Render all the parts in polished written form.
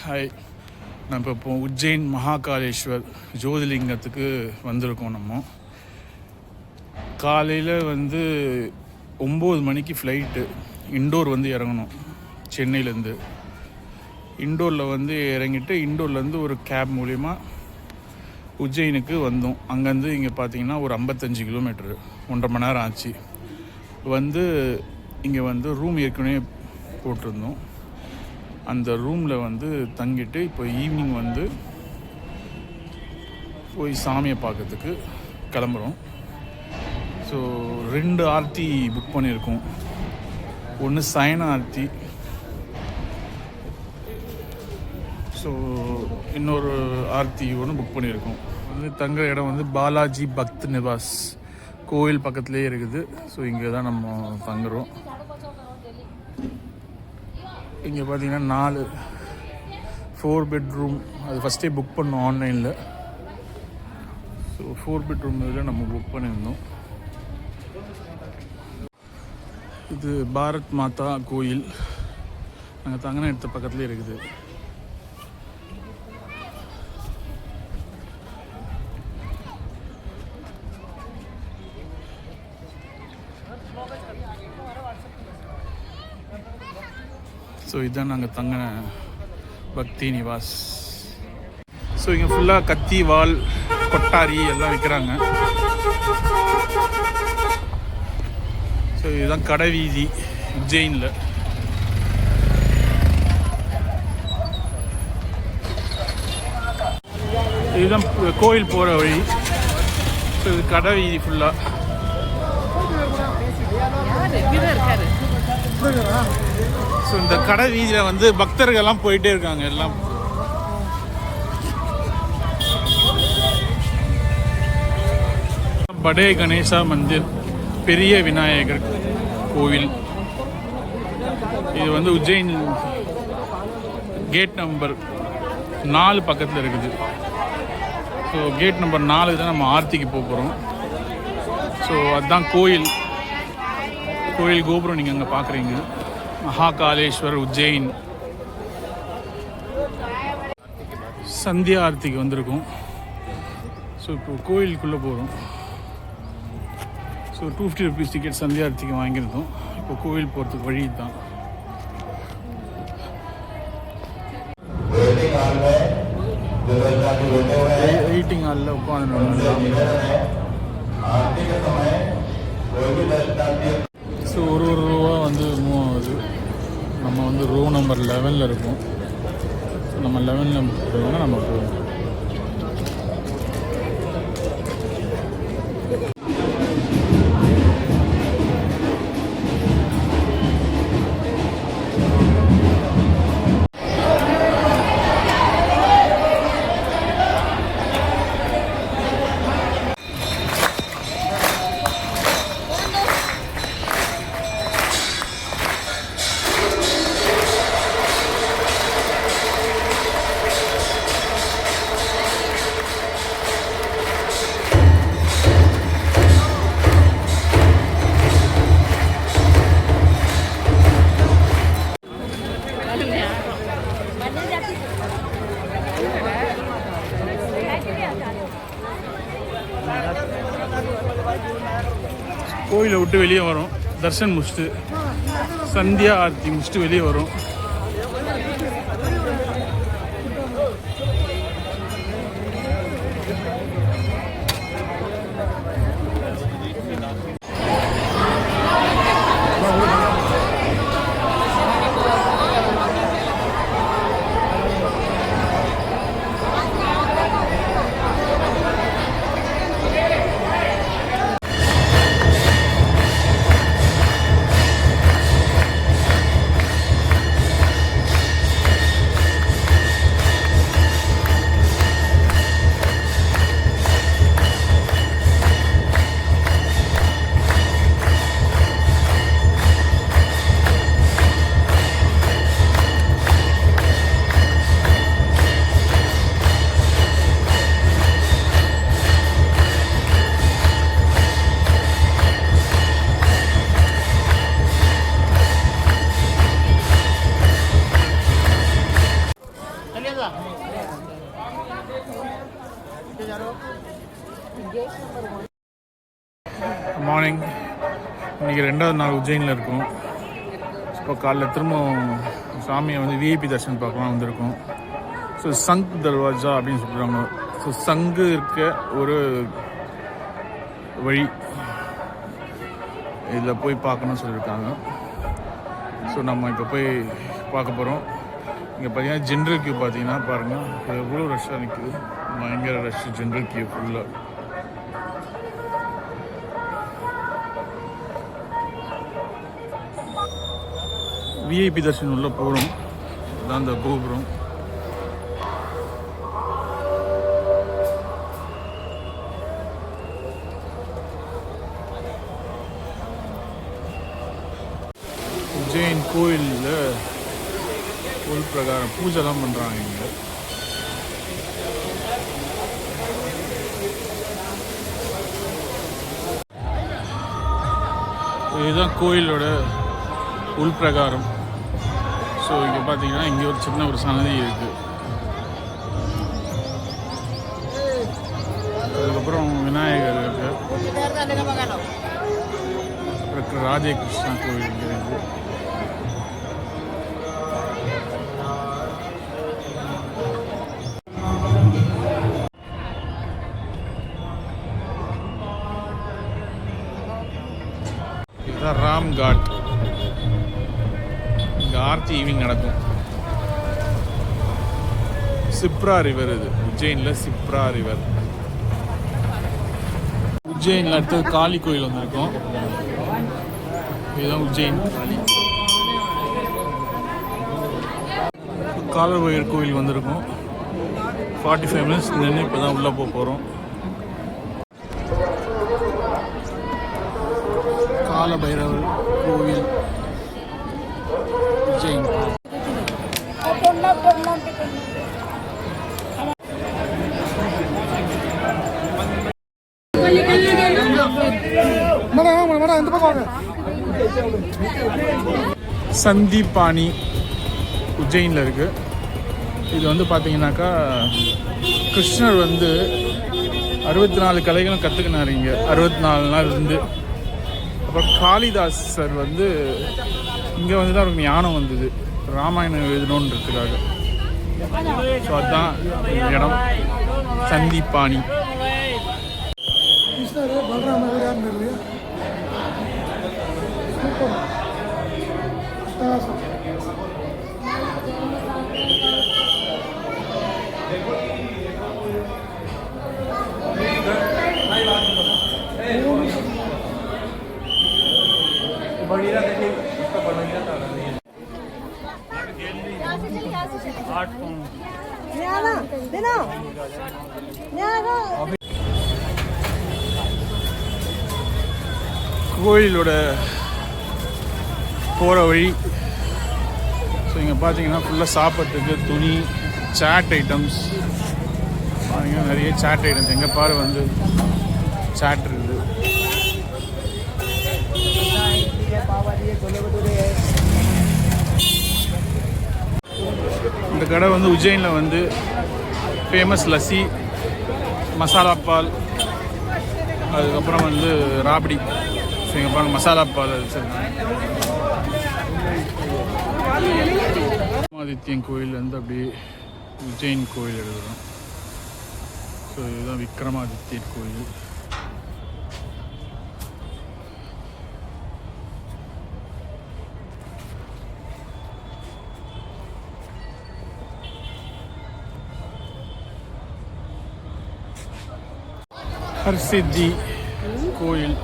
Hi, நம்ம இப்போ உஜ்ஜைன் மகாகாலேஸ்வர் ஜோதிலிங்கத்துக்கு வந்திருக்கோம். நம்ம காலையில் 9 மணிக்கு ஃப்ளைட்டு இண்டோர் இறங்கணும். சென்னையிலேருந்து இண்டோரில் இறங்கிட்டு இண்டோர்லேருந்து ஒரு கேப் மூலிமா உஜ்ஜைனுக்கு வந்தோம். அங்கேருந்து இங்கே பார்த்தீங்கன்னா ஒரு 55 கிலோமீட்டரு, 1.5 மணி நேரம் ஆச்சு. இங்கே ரூம் ஏற்கனவே போட்டிருந்தோம். அந்த ரூமில் தங்கிட்டு இப்போ ஈவினிங் போய் சாமியை பார்க்கறதுக்கு கிளம்புறோம். ஸோ 2 ஆர்த்தி புக் பண்ணியிருக்கோம். ஒன்று சயன ஆர்த்தி, ஸோ இன்னொரு ஆர்த்தி ஒன்று புக் பண்ணியிருக்கோம். தங்குற இடம் பாலாஜி பக்த் நிவாஸ் கோயில் பக்கத்துலேயே இருக்குது. ஸோ இங்கே தான் நம்ம தங்குறோம். இங்கே பார்த்தீங்கன்னா 4 பெட்ரூம், அது ஃபஸ்ட்டே புக் பண்ணோம் ஆன்லைனில். ஸோ 4 பெட்ரூம் இதில் நம்ம புக் பண்ணியிருந்தோம். இது பாரத் மாதா கோயில், நாங்கள் தங்கின இடத்து பக்கத்துலேயே இருக்குது. ஸோ இதுதான் நாங்கள் தங்கின பக்தி நிவாஸ். ஸோ இங்கே ஃபுல்லாக கத்தி, வாள், கொட்டாரி எல்லாம் விற்கிறாங்க. ஸோ இதுதான் கடை வீதி உஜ்ஜைனில். இதுதான் கோயில் போகிற வழி. ஸோ இது கடை வீதி ஃபுல்லாக. ஸோ இந்த கடை வீதியில் பக்தர்கள்லாம் போயிட்டே இருக்காங்க. எல்லாம் படே கணேசா மந்திர், பெரிய விநாயகர் கோவில். இது உஜ்ஜைன் கேட் நம்பர் 4 பக்கத்தில் இருக்குது. ஸோ கேட் நம்பர் 4 தான் நம்ம ஆர்த்திக்கு போகிறோம். ஸோ அதுதான் கோயில் கோபுரம் நீங்கள் அங்கே பார்க்குறீங்க. மகாகாலேஸ்வர் உஜ்ஜைன். சந்தியா ஆர்த்திக்கு வந்திருக்கோம். ஸோ இப்போ கோயிலுக்குள்ளே போகிறோம். ஸோ 250 rupees டிக்கெட் சந்தியா ஆர்த்திக்கு வாங்கியிருந்தோம். இப்போ கோயில் போகிறதுக்கு வழி தான். வெயிட்டிங் ஹாலில் உட்காந்து ஸோ ஒரு ரூபா மூவ் ஆகுது. நம்ம ரூ நம்பர் 11 இருக்கும். ஸோ நம்ம 11 போனோம்னா நம்ம போவோம். கோயிலை விட்டு வெளியே வரும். தர்ஷன் முடிச்சுட்டு சந்தியா ஆர்த்தி முடிச்சுட்டு வெளியே வரும். மார்னிங். இன்றைக்கி 2வது நாள் உஜ்ஜைனில் இருக்கும். இப்போ காலைல திரும்ப சாமியை வந்து விஐபி தர்ஷன் பார்க்கலாம் வந்திருக்கோம். ஸோ சங்க் தர்வாஜா அப்படின்னு சொல்கிறாங்க. ஸோ சங்கு இருக்க ஒரு வழி இதில் போய் பார்க்கணும்னு சொல்லியிருக்காங்க. ஸோ நம்ம இப்போ போய் பார்க்க போகிறோம். இங்கே பார்த்தீங்கன்னா ஜென்ரல் கியூ பார்த்தீங்கன்னா பாருங்கள் எவ்வளோ ரஷ்ஷாக நிற்குது. பயங்கர ரஷ் ஜென்ரல் கியூ ஃபுல்லாக. விஐபி தர்ஷன் உள்ள போகிறோம். அதான் அந்த கோபுரம். உஜ்ஜைன் கோயிலில் கோயில் பிரகாரம் பூஜைலாம் பண்ணுறாங்க இங்கே. இதுதான் கோயிலோட உள் பிரகாரம். ஸோ இங்கே பார்த்தீங்கன்னா இங்கே ஒரு சின்ன ஒரு சன்னதி இருக்குது. அதுக்கப்புறம் விநாயகர் இருக்குது. அப்புறம் ராதே கிருஷ்ணா கோயில் இருக்குது. இதுதான் ராம் காட். இங்கே ஆர்த்தி ஈவினிங் நடக்கும். சிப்ரா ரிவர் இது உஜ்ஜைனில் சிப்ரா ரிவர். உஜ்ஜைனில் அடுத்தது காளி கோயில் வந்திருக்கோம். இதுதான் உஜ்ஜைன் காளி. காலபைரவர் கோயில் வந்திருக்கோம். 45 மினிட்ஸ் நின்று இப்போ தான் உள்ளே போக போகிறோம். காலபைரவர் கோவில் உஜ்ஜைன். சந்தீபாணி உஜ்ஜைனில் இருக்குது. இது வந்து பார்த்தீங்கன்னாக்கா கிருஷ்ணர் வந்து 64 கலைகளும் கற்றுக்கினார் இங்கே 64 நாள் இருந்து. அப்புறம் காளிதாசர் வந்து இங்கே வந்து தான் அவருக்கு ஞானம் வந்தது ராமாயணம் எழுதணுன்றதுக்காக. ஸோ அதுதான் இடம் சந்தீபாணி. கோயிலோட போகிற வழி. ஸோ இங்கே பார்த்தீங்கன்னா ஃபுல்லாக சாப்பிட்றதுக்கு துணி, சாட் ஐட்டம்ஸ் பாருங்க. நிறைய சாட் ஐட்டம்ஸ் எங்கே பாரு வந்து சாட் இருக்குது. இந்த கடை வந்து உஜ்ஜைனில் வந்து ஃபேமஸ் லஸ்ஸி, மசாலா பால், அதுக்கப்புறம் வந்து ராபடி. ஸோ இங்கே பாருங்கள் மசாலா பால் விக்ரமாதித்யன் கோயிலேருந்து அப்படியே உஜ்ஜைன் கோயில் எழுதுகிறோம். ஸோ இதுதான் விக்ரமாதித்யன் கோயில். ஹர்சித்தி கோயில்.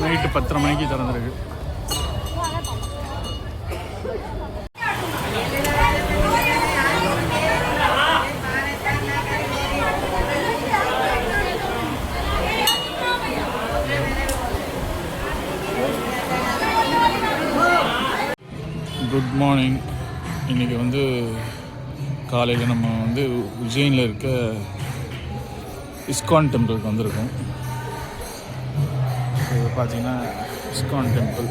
நைட்டு 10:30 மணிக்கு திறந்துருக்கு. Good morning. இன்றைக்கி வந்து காலையில் நம்ம வந்து உஜ்ஜைனில் இருக்க இஸ்கான் டெம்பிளுக்கு வந்திருக்கோம். ஸோ பார்த்தீங்கன்னா இஸ்கான் டெம்பிள்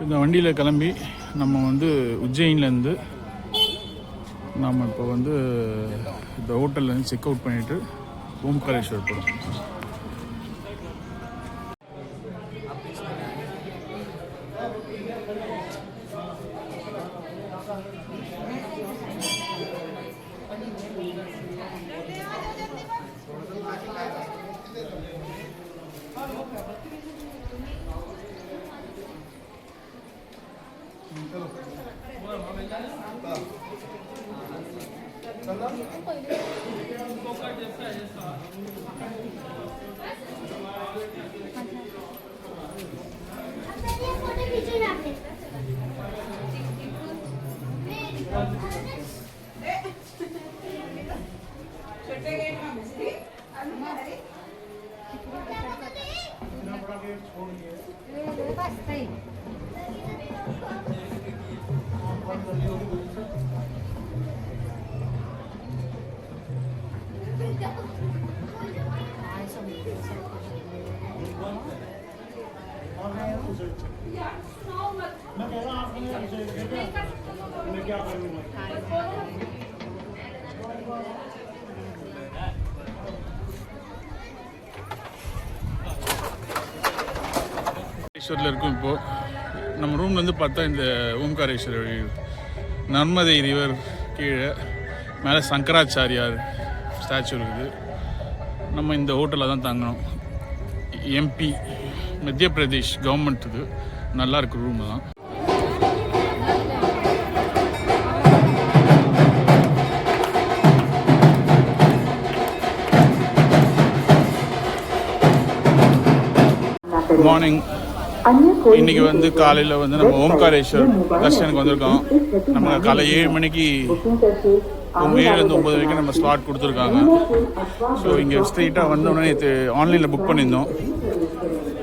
இந்த வண்டியில் கிளம்பி நம்ம வந்து உஜ்ஜயின்லேருந்து நாம் இப்போ வந்து இந்த ஹோட்டல்லேருந்து செக் அவுட் பண்ணிவிட்டு ஓம்காரேஸ்வர் போகிறோம். ஓம்காரேஸ்வரில் இருக்கும். இப்போது நம்ம ரூம்லேருந்து பார்த்தா இந்த ஓம்காரேஸ்வரர் நர்மதை ரிவர் கீழே மேலே சங்கராச்சாரியார் ஸ்டாச்சு இருக்குது. நம்ம இந்த ஹோட்டலில் தான் தங்கணும். எம்பி மத்திய பிரதேஷ் கவர்மெண்ட். இது நல்லாயிருக்கு ரூம் தான். மார்னிங் இன்றைக்கி வந்து காலையில் வந்து நம்ம ஓம்காரேஸ்வர் தர்ஷனுக்கு வந்திருக்கோம். நம்ம காலை 7 மணிக்கு 7லேருந்து 9 வரைக்கும் நம்ம ஸ்லாட் கொடுத்துருக்காங்க. ஸோ இங்கே ஸ்ட்ரெயிட்டாக வந்தோடனே இது ஆன்லைனில் புக் பண்ணியிருந்தோம்.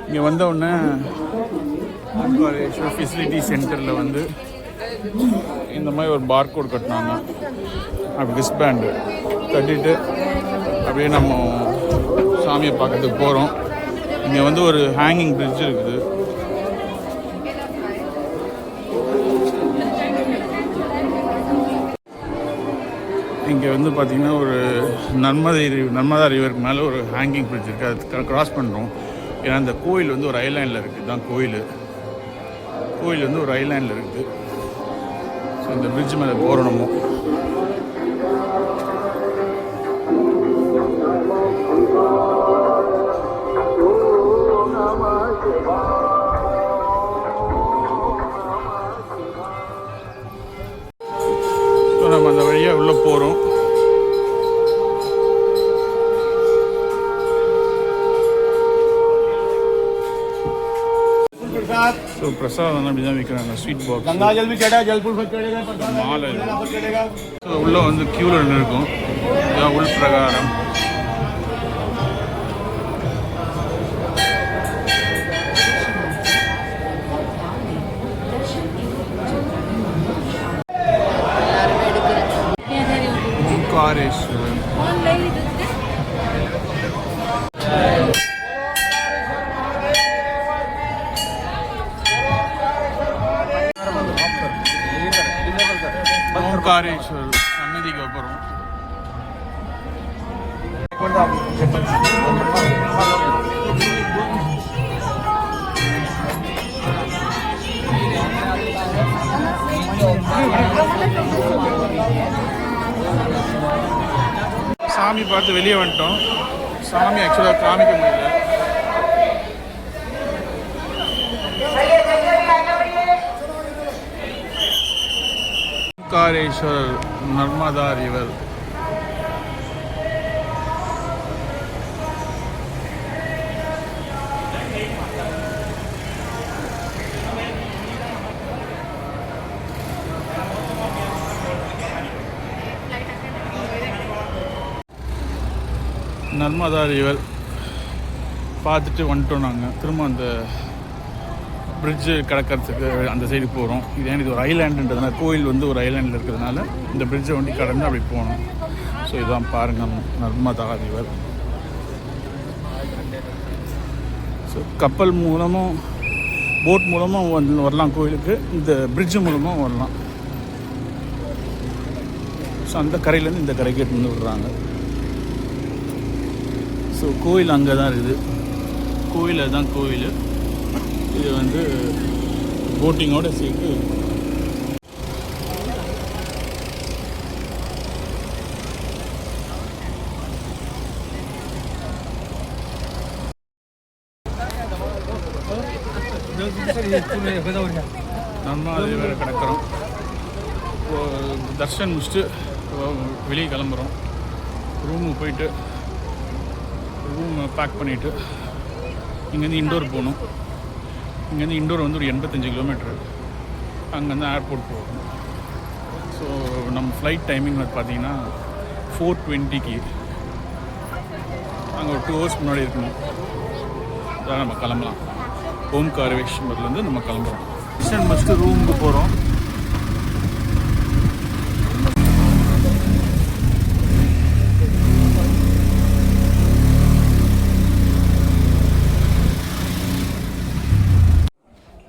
இங்கே வந்தவுடனே ஓம்காரேஸ்வர் ஃபெசிலிட்டி சென்டரில் வந்து இந்த மாதிரி ஒரு பார்கோட் கட்டினாங்க. அப்படி ரிஸ்பேண்டு கட்டிட்டு அப்படியே நம்ம சாமியை பார்க்கறதுக்கு போகிறோம். இங்கே வந்து ஒரு ஹேங்கிங் பிரிட்ஜ் இருக்குது. இங்கே வந்து பார்த்திங்கன்னா ஒரு நர்மதா ரிவருக்கு மேலே ஒரு ஹேங்கிங் பிரிட்ஜ் இருக்குது. அது க்ராஸ் பண்ணுறோம். ஏன்னா இந்த கோயில் வந்து ஒரு ஐலாண்டில் இருக்குது. தான் கோயில் வந்து ஒரு ஐலாண்டில் இருக்குது. ஸோ இந்த பிரிட்ஜ் மேலே போகிறோம் நம்ம. ஸோ நம்ம அந்த வழியாக உள்ளே போகிறோம். ஸோ பிரசாதம் அப்படி தான் விற்கிறாங்க. ஸ்வீட் பாக்ஸ் மாலை. ஸோ உள்ளே வந்து க்யூவில் இருக்கும். இதுதான் உள் பிரகாரம். ஓம்காரேஸ்வரர் ஓம்காரேஸ்வரர் சன்னதிக்கு அப்புறம் சாமி பார்த்து வெளியே வந்துட்டோம். சாமி ஆக்சுவலாக காமிக்க முடியல. ஓம்காரேஸ்வரர் நர்மதா ரிவர். நர்மதா ரிவர் பார்த்துட்டு வந்துட்டோம். நாங்கள் திரும்ப அந்த பிரிட்ஜு கடக்கிறதுக்கு அந்த சைடு போகிறோம். இது ஒரு ஐலாண்டுன்றதுனால, கோயில் வந்து ஒரு ஐலாண்டில் இருக்கிறதுனால இந்த பிரிட்ஜை வண்டி கடந்து அப்படி போகணும். ஸோ இதான் பாருங்கள் நர்மதா ரிவர். ஸோ கப்பல் மூலமும் போட் மூலமாக வரலாம் கோயிலுக்கு, இந்த பிரிட்ஜு மூலமாக வரலாம். ஸோ அந்த கரையிலேருந்து இந்த கரைக்கு எடுத்து வந்து விடுறாங்க. ஸோ கோயில் அங்கே தான் இருக்குது. கோயில் தான் கோயில். இது வந்து போட்டிங்கோடு சேர்த்து நம்ம அது வேறு கிடக்கிறோம். தர்ஷன் முடிச்சுட்டு வெளியே கிளம்புறோம். ரூமுக்கு போயிட்டு ரூம் பேக் பண்ணிவிட்டு இங்கேருந்து இண்டோர் போகணும். இங்கேருந்து இண்டோர் வந்து ஒரு 85 கிலோமீட்ரு. அங்கேருந்து ஏர்போர்ட் போகணும். ஸோ நம்ம ஃப்ளைட் டைமிங் வந்து பார்த்தீங்கன்னா 4:20க்கு அங்கே ஒரு 2 hours முன்னாடி இருக்கணும். அதான் நம்ம கிளம்பலாம். ஓம்காரேஸ்வர்லேருந்து நம்ம கிளம்புறோம். மிஷன் ஃபஸ்ட்டு ரூமுக்கு போகிறோம்.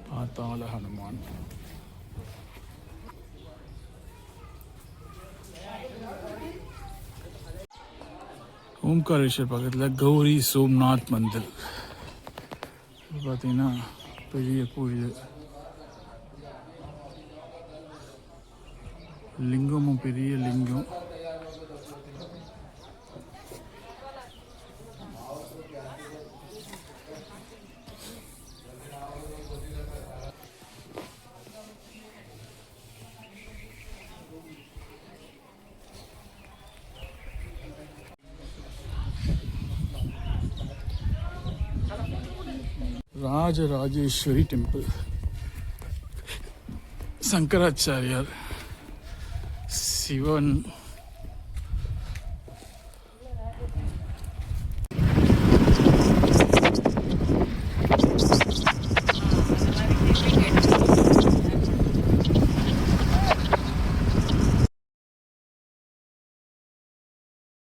பார்த்தால ஹனுமான். ஓம்காரேஸ்வர் பக்கத்தில் கௌரி சோம்நாத் மந்திர். பார்த்தீங்கன்னா பெரிய கோயில். லிங்கமும் பெரிய லிங்கம். ராஜராஜேஸ்வரி டெம்பிள். சங்கராச்சாரியார், சிவன்,